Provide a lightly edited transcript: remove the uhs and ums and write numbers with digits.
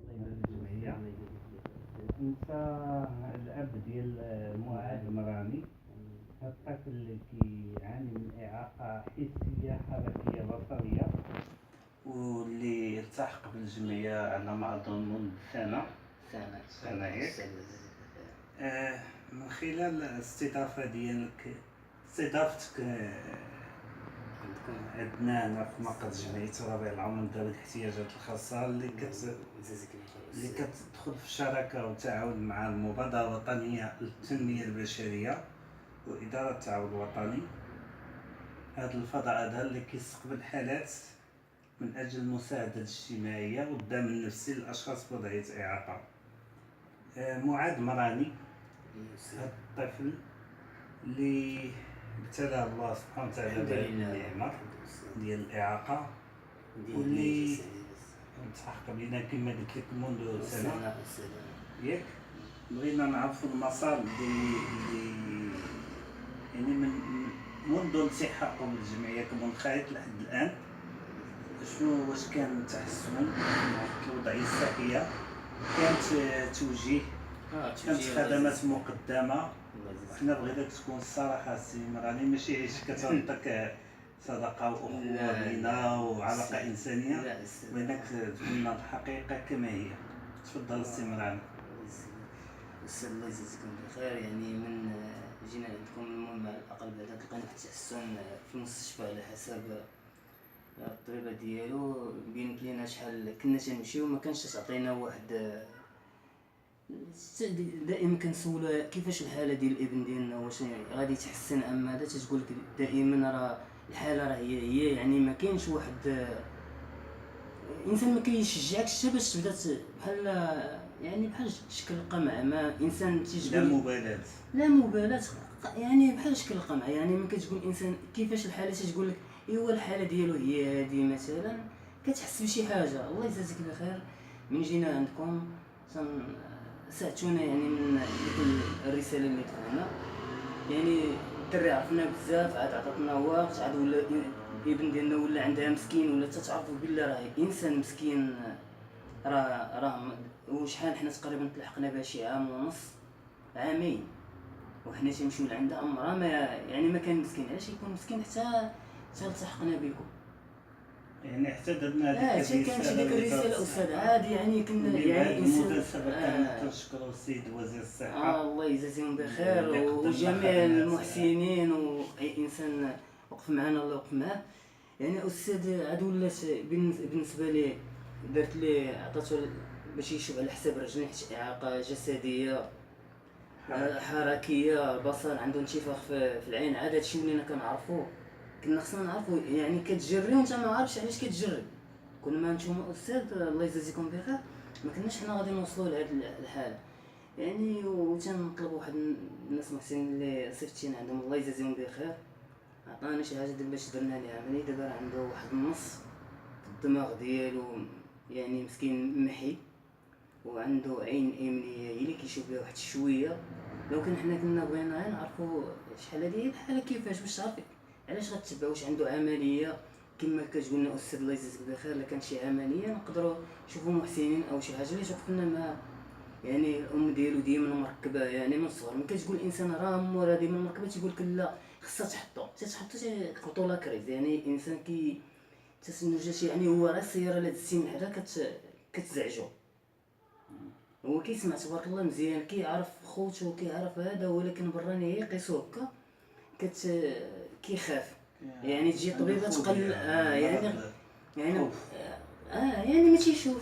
الجمعية. انت الاب ديال معاذ المراني، هاد الطفل اللي كيعاني من اعاقه حسيه حركيه بصريه واللي التحق بالجمعيه على ما اظن منذ سنه ياك. من خلال استضافتك عندنا هنا في مقر جمعية ربيع العمر ذوي الاحتياجات الخاصة اللي كتدخل في شراكة وتعاون مع المبادرة الوطنية للتنمية البشرية وإدارة التعاون الوطني. هذا الفضاء هذا اللي كيستقبل حالات من أجل المساعدة الاجتماعية والدعم النفسي للأشخاص بوضعية إعاقة. معاذ مراني هذا الطفل اللي ابتلاه الله سبحانه وتعالى بهذه النعمة ديال الإعاقة واللي متحقق بينا كما قلت لك منذ سنة ياك. بغينا نعرفوا المسار اللي يعني منذ التحاقه بالجمعية كمنخرط لحد الآن، واش كان تحسن في الوضعية الصحية، كانت توجيه، كانت خدمات مقدمة. حنا بغيناك تكون الصراحة سي مراني، ماشي عيش كتعطيك صدقة وأخوة بينا وعلاقة إنسانية، بغيناك تقول لنا الحقيقة كما هي. تفضل السي مراني. أستاذ الله يجزيكم بخير. يعني من جينا عندكم المهم على الأقل بعدا لقينا واحد التحسن في المستشفى على حسب الطبيبة ديالو. بينت لينا شحال كنا تنمشيو ما كانش تعطينا واحد، دائما كنسولها كيفاش الحاله ديال الابن ديالنا، واش غادي يتحسن ام ماذا. تتقول لك دائما راه الحاله راه هي يعني ما كاينش واحد انسان ما كيشجعكش حتى باش تبدا بحال يعني بحال شكل القمع. ما انسان تيقول لا مبالاه يعني بحال شكل القمع. يعني ما كتقول انسان كيفاش الحاله تتقول لك ايوا الحاله ديالو هي هذه مثلا، كتحس بشي حاجه. الله يجازيك بخير. من جينا عندكم ساعدتونا يعني من ديك الرساله اللي دخلنا. يعني الدري عرفنا بزاف، عاد عطاتنا وقت، عاد ولا الابن ديالنا ولا عندها مسكين، ولا تتعرفوا بالله راه انسان مسكين. راه وشحال حنا تقريبا تلحقنا بها شي عام ونص، عامين، وحنا تنمشيو لعندها عمرها ما يعني ما كان مسكين. علاش يكون مسكين حتى التحقنا بكم؟ يعني حتى درنا هذيك كانت ديك الرساله استاذ عادي. يعني كنا يعني انسان كنشكروا السيد وزير الصحه الله يجازيهم بخير وجميع المحسنين، واي انسان وقف معنا الله يوقف معاه. يعني استاذ عاد ولات بالنسبه لي درت لي عطاتو باش يشوف على حساب رجلين، حيت اعاقه جسديه حركيه، البصر عنده انتفاخ في العين. عاد هادشي ولينا كنعرفوه، كنا خصنا نعرفوا. يعني كتجري وانت ما عارفش علاش كتجري. كنا ما نتوما استاذ الله يجازيكم بخير ما كناش حنا غادي نوصلوا لهاد الحاله. يعني وتنطلب واحد الناس محسنين اللي صيفطتينا عندهم الله يجازيهم بخير، عطانا شي حاجه دابا باش درنا ليه عمليه. دابا راه عنده واحد النص في الدماغ ديالو، يعني مسكين محي، وعنده عين ايمنيه هي اللي كيشوف بها واحد شويه. لو كان حنا كنا بغينا نعرفوا شحال هذه الحاله كيفاش باش تعرفي علاش غتتبع. واش عنده عمليه كما كتقول لنا استاذ الله يجازيك بخير؟ الا كانت شي عمليه نقدروا نشوفوا محسنين او شي حاجه اللي توقفنا مع. يعني الام ديالو ديما مركبه، يعني من الصغر ما كتقول الانسان راه مور هذه من مركبه تيقول لك لا خصها تحطو تحطو لا كريز. يعني انسان تسنجاش، يعني هو راه السياره لا دزتي من حدا كتزعجو. هو كيسمع تبارك الله مزيان، كيعرف خوتو كيعرف هذا، ولكن براني يقيسو هكا كيخاف. يعني تجي طبيبه تقل يعني يعني ما تيشوفش.